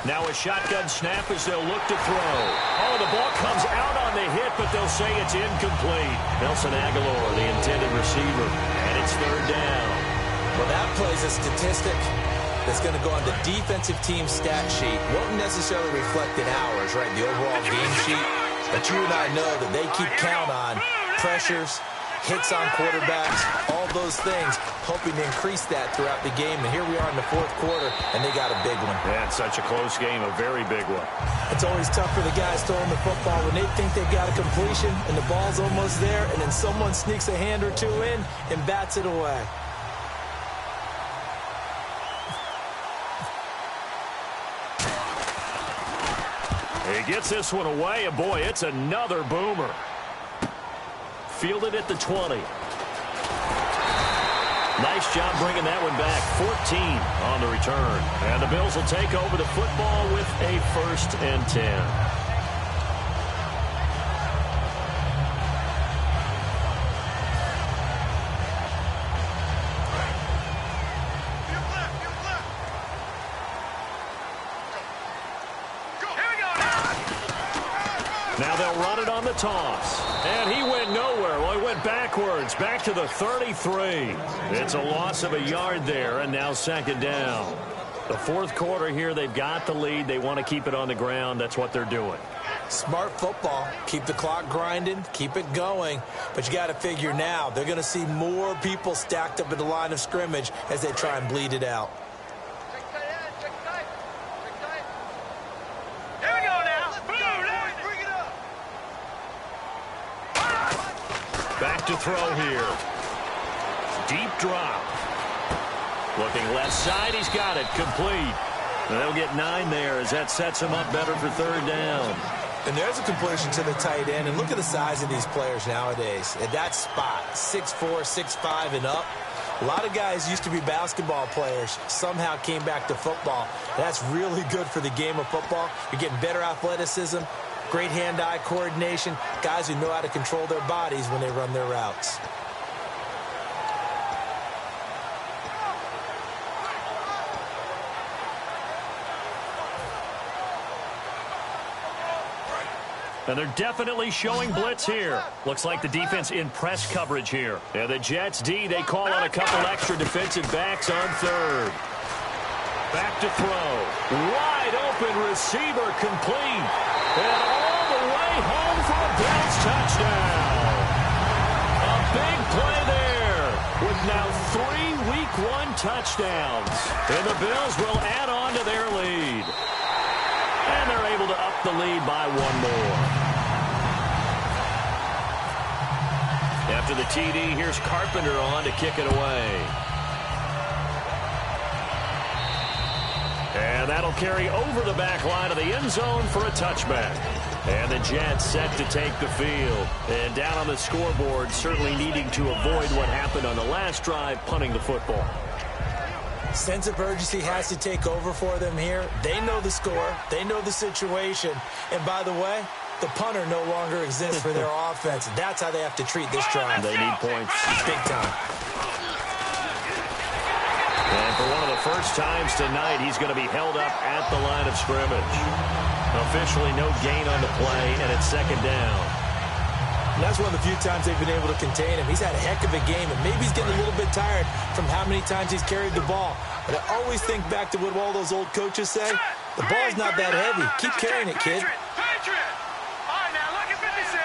Now a shotgun snap as they'll look to throw. Oh, the ball comes out on the hit, but they'll say it's incomplete. Nelson Aguilar, the intended receiver, and it's third down. Well, that play's a statistic that's going to go on the defensive team stat sheet. Won't necessarily reflect in ours, right, the overall game sheet. But you and I know that they keep count on pressures, hits on quarterbacks, all those things, hoping to increase that throughout the game. And here we are in the fourth quarter, and they got a big one. Yeah, it's such a close game, a very big one. It's always tough for the guys throwing the football when they think they've got a completion and the ball's almost there, and then someone sneaks a hand or two in and bats it away. He gets this one away, and boy, it's another boomer. Fielded at the 20. Nice job bringing that one back. 14 on the return. And the Bills will take over the football with a 1st and 10. Now they'll run it on the toss. And he went nowhere. Well, he went backwards, back to the 33. It's a loss of a yard there, and now second down. The fourth quarter here, they've got the lead. They want to keep it on the ground. That's what they're doing. Smart football. Keep the clock grinding. Keep it going. But you got to figure now, they're going to see more people stacked up at the line of scrimmage as they try and bleed it out. Back to throw here. Deep drop. Looking left side. He's got it. Complete. And they'll get 9 there as that sets him up better for third down. And there's a completion to the tight end. And look at the size of these players nowadays. At that spot, 6'4", 6'5", and up. A lot of guys used to be basketball players. Somehow came back to football. That's really good for the game of football. You're getting better athleticism. Great hand-eye coordination, guys who know how to control their bodies when they run their routes. And they're definitely showing blitz here. Looks like the defense in press coverage here. And the Jets D, they call on a couple extra defensive backs on third. Back to throw. Wide open receiver complete. And all the way home for a Bills touchdown. A big play there with now 3 Week 1 touchdowns. And the Bills will add on to their lead. And they're able to up the lead by 1 more. After the TD, here's Carpenter on to kick it away. And that'll carry over the back line of the end zone for a touchback. And the Jets set to take the field. And down on the scoreboard, certainly needing to avoid what happened on the last drive, punting the football. Sense of urgency has to take over for them here. They know the score. They know the situation. And by the way, the punter no longer exists for their offense. That's how they have to treat this drive. They need points. Big time. And for one of the first times tonight, he's going to be held up at the line of scrimmage. Officially no gain on the play, and it's second down. And that's one of the few times they've been able to contain him. He's had a heck of a game, and maybe he's getting a little bit tired from how many times he's carried the ball. But I always think back to what all those old coaches say. The ball's not that heavy. Keep carrying it, kid. Patriot! All right, now look at 56.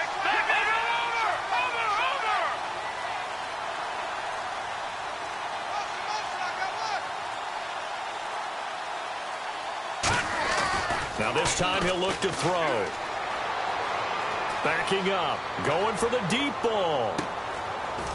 Now this time he'll look to throw. Backing up, going for the deep ball.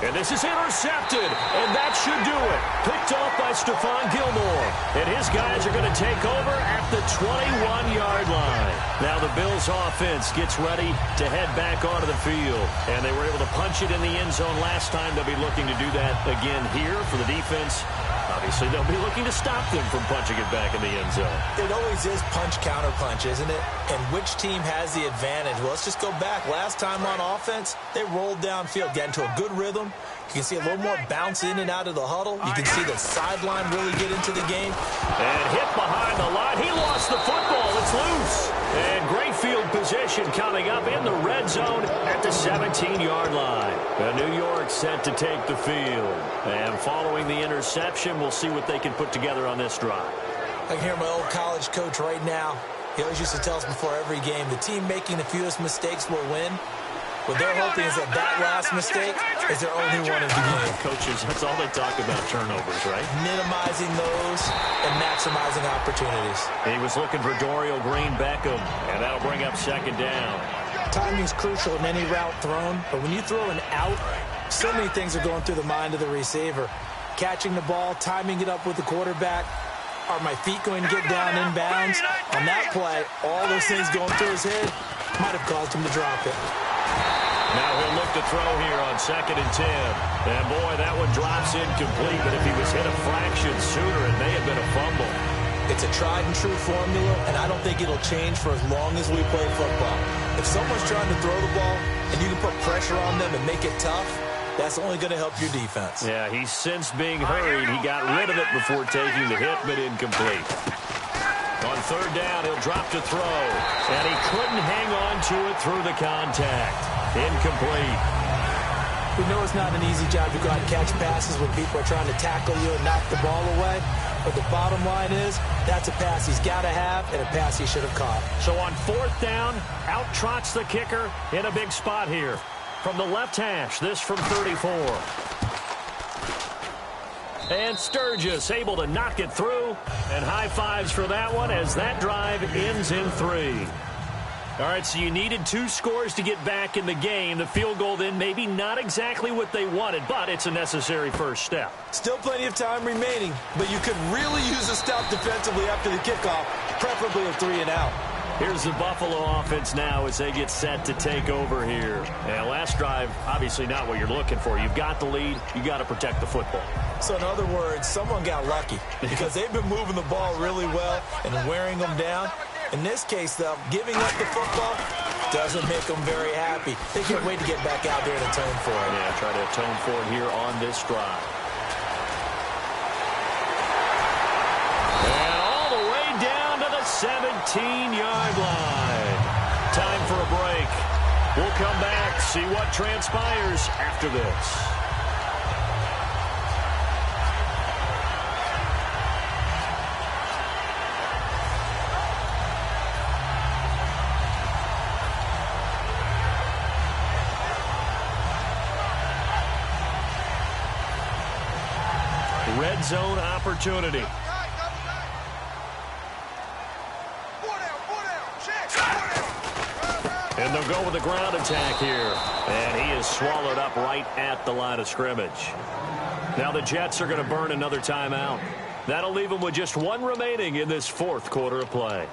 And this is intercepted, and that should do it. Picked off by Stephon Gilmore. And his guys are going to take over at the 21-yard line. Now the Bills' offense gets ready to head back onto the field. And they were able to punch it in the end zone last time. They'll be looking to do that again here for the defense. Obviously, they'll be looking to stop them from punching it back in the end zone. It always is punch-counter-punch, isn't it? And which team has the advantage? Well, let's just go back. Last time on offense, they rolled downfield, got into a good rhythm. You can see a little more bounce in and out of the huddle. You can see the sideline really get into the game. And hit behind the line. He lost the football. It's loose. And great field position coming up in the red zone at the 17-yard line. And New York set to take the field. And following the interception, we'll see what they can put together on this drive. I can hear my old college coach right now. He always used to tell us before every game, the team making the fewest mistakes will win. What they're hoping is that last mistake is their only one of the game. Coaches, that's all they talk about, turnovers, right? Minimizing those and maximizing opportunities. He was looking for Dorial Green-Beckham, and that'll bring up second down. Timing is crucial in any route thrown, but when you throw an out, so many things are going through the mind of the receiver. Catching the ball, timing it up with the quarterback. Are my feet going to get down inbounds? On that play, all those things going through his head might have caused him to drop it. Now he'll look to throw here on 2nd and 10. And, boy, that one drops incomplete, but if he was hit a fraction sooner, it may have been a fumble. It's a tried-and-true formula, and I don't think it'll change for as long as we play football. If someone's trying to throw the ball and you can put pressure on them and make it tough, that's only going to help your defense. Yeah, he's since being hurried. He got rid of it before taking the hit, but incomplete. On 3rd down, he'll drop to throw. And he couldn't hang on to it through the contact. Incomplete. We know it's not an easy job to go out and catch passes when people are trying to tackle you and knock the ball away. But the bottom line is, that's a pass he's got to have and a pass he should have caught. So on 4th down, out trots the kicker in a big spot here. From the left hash, this from 34. And Sturgis able to knock it through. And high fives for that one as that drive ends in 3. All right, so you needed 2 scores to get back in the game. The field goal then maybe not exactly what they wanted, but it's a necessary first step. Still plenty of time remaining, but you could really use a stop defensively after the kickoff, preferably a 3-and-out. Here's the Buffalo offense now as they get set to take over here. And last drive, obviously not what you're looking for. You've got the lead. You've got to protect the football. So in other words, someone got lucky because they've been moving the ball really well and wearing them down. In this case, though, giving up the football doesn't make them very happy. They can't wait to get back out there and atone for it. Yeah, try to atone for it here on this drive. And all the way down to the 17-yard line. Time for a break. We'll come back, see what transpires after this. Red zone opportunity. And they'll go with the ground attack here. And he is swallowed up right at the line of scrimmage. Now the Jets are going to burn another timeout. That'll leave them with just 1 remaining in this 4th quarter of play.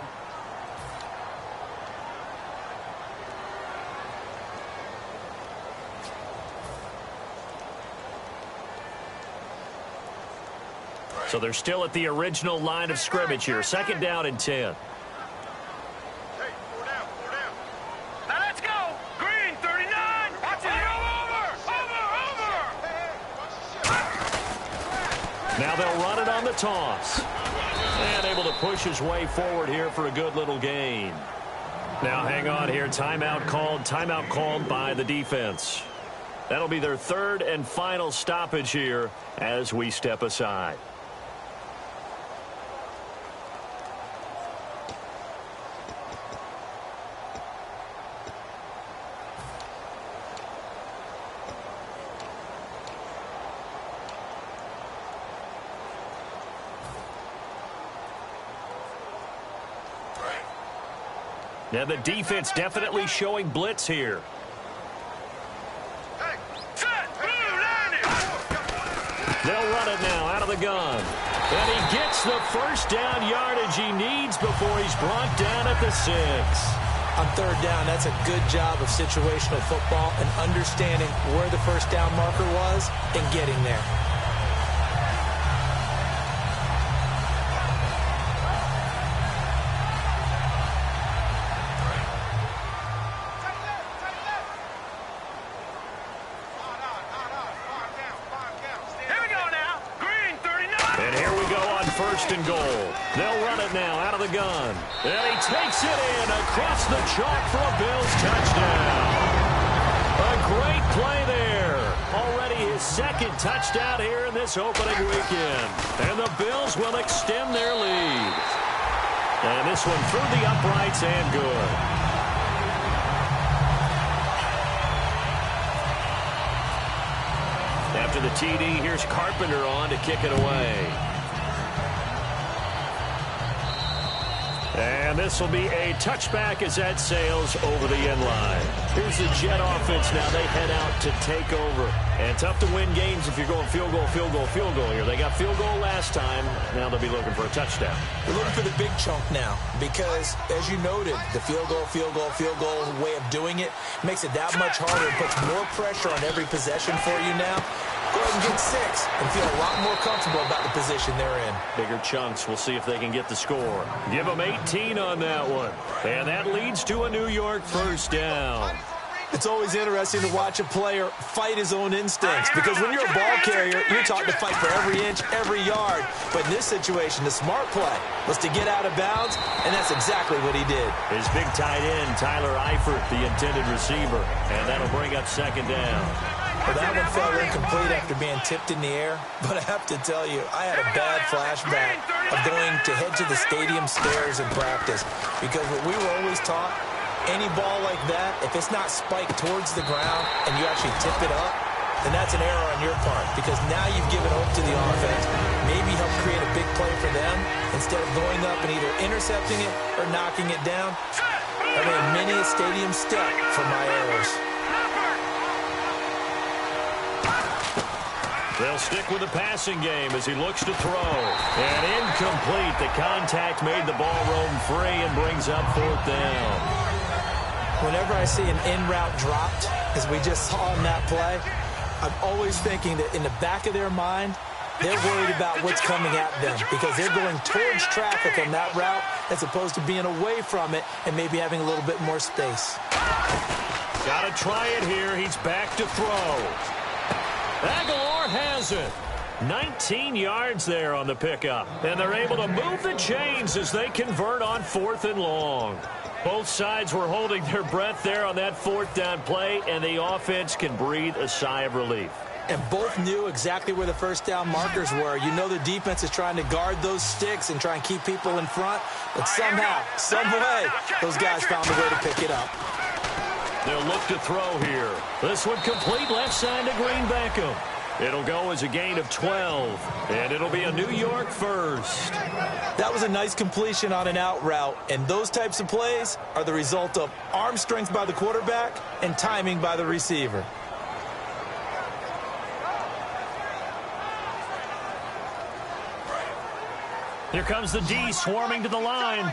So they're still at the original line of scrimmage here. 2nd down and 10. Hey, 4 down, 4 down. Now let's go. Green, 39. Watch it. Over. Now they'll run it on the toss. And able to push his way forward here for a good little gain. Now hang on here. Timeout called by the defense. That'll be their 3rd and final stoppage here as we step aside. Now the defense definitely showing blitz here. They'll run it now out of the gun. And he gets the first down yardage he needs before he's brought down at the 6. On third down, that's a good job of situational football and understanding where the first down marker was and getting there. And goal. They'll run it now out of the gun. And he takes it in across the chalk for a Bills touchdown. A great play there. Already his second touchdown here in this opening weekend. And the Bills will extend their lead. And this one through the uprights and good. After the TD, here's Carpenter on to kick it away. And this will be a touchback as that sails over the end line. Here's the Jet offense now. They head out to take over. And tough to win games if you're going field goal, field goal, field goal here. They got field goal last time. Now they'll be looking for a touchdown. They're looking for the big chunk now because, as you noted, the field goal way of doing it makes it that much harder and puts more pressure on every possession for you now. Go ahead and get 6 and feel a lot more comfortable about the position they're in. Bigger chunks. We'll see if they can get the score. Give them 18 on that one. And that leads to a New York first down. It's always interesting to watch a player fight his own instincts because when you're a ball carrier, you're taught to fight for every inch, every yard. But in this situation, the smart play was to get out of bounds, and that's exactly what he did. His big tight end, Tyler Eifert, the intended receiver. And that'll bring up second down. Well, that one fell incomplete after being tipped in the air. But I have to tell you, I had a bad flashback of going to head to the stadium stairs in practice. Because what we were always taught, any ball like that, if it's not spiked towards the ground and you actually tip it up, then that's an error on your part. Because now you've given hope to the offense. Maybe help create a big play for them instead of going up and either intercepting it or knocking it down. I made many a stadium step for my errors. They'll stick with the passing game as he looks to throw. And incomplete. The contact made the ball roam free and brings up fourth down. Whenever I see an in-route dropped, as we just saw in that play, I'm always thinking that in the back of their mind, they're worried about what's coming at them because they're going towards traffic on that route as opposed to being away from it and maybe having a little bit more space. Got to try it here. He's back to throw. Aguilar has it. 19 yards there on the pickup. And they're able to move the chains as they convert on 4th and long. Both sides were holding their breath there on that 4th down play, and the offense can breathe a sigh of relief. And both knew exactly where the first down markers were. You know the defense is trying to guard those sticks and try and keep people in front. But somehow, some way, those guys found a way to pick it up. They'll look to throw here. This one complete left side to Green Beckham. It'll go as a gain of 12, and it'll be a New York first. That was a nice completion on an out route, and those types of plays are the result of arm strength by the quarterback and timing by the receiver. Here comes the D swarming to the line.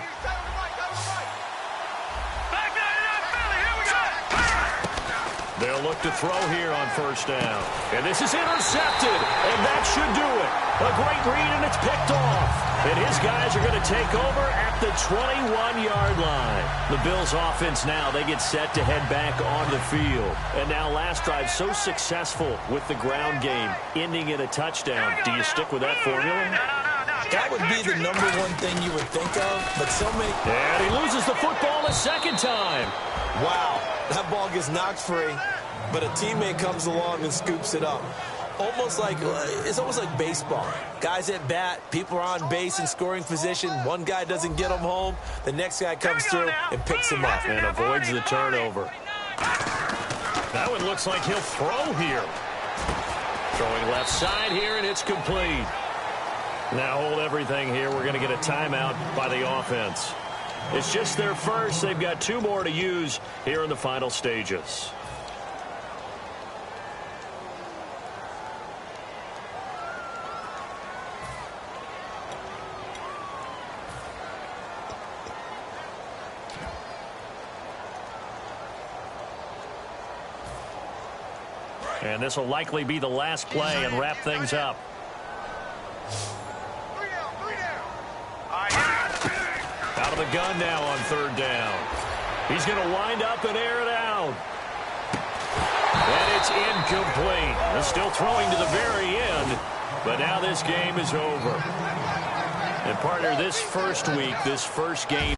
They'll look to throw here on first down. And this is intercepted, and that should do it. A great read, and it's picked off. And his guys are going to take over at the 21-yard line. The Bills' offense now, they get set to head back onto the field. And now last drive so successful with the ground game, ending in a touchdown. Do you stick with that formula? That would be the number one thing you would think of, but so many... And he loses the football a second time. Wow, that ball gets knocked free, but a teammate comes along and scoops it up. It's almost like baseball. Guys at bat, people are on base in scoring position. One guy doesn't get him home. The next guy comes through and picks him up. And avoids the turnover. That one looks like he'll throw here. Throwing left side here, and it's complete. Now hold everything here. We're going to get a timeout by the offense. It's just their first. They've got 2 more to use here in the final stages. And this will likely be the last play and wrap things up. 3 down. Out of the gun now on 3rd down. He's going to wind up and air it out. And it's incomplete. They're still throwing to the very end, but now this game is over. And partner, this first week, this first game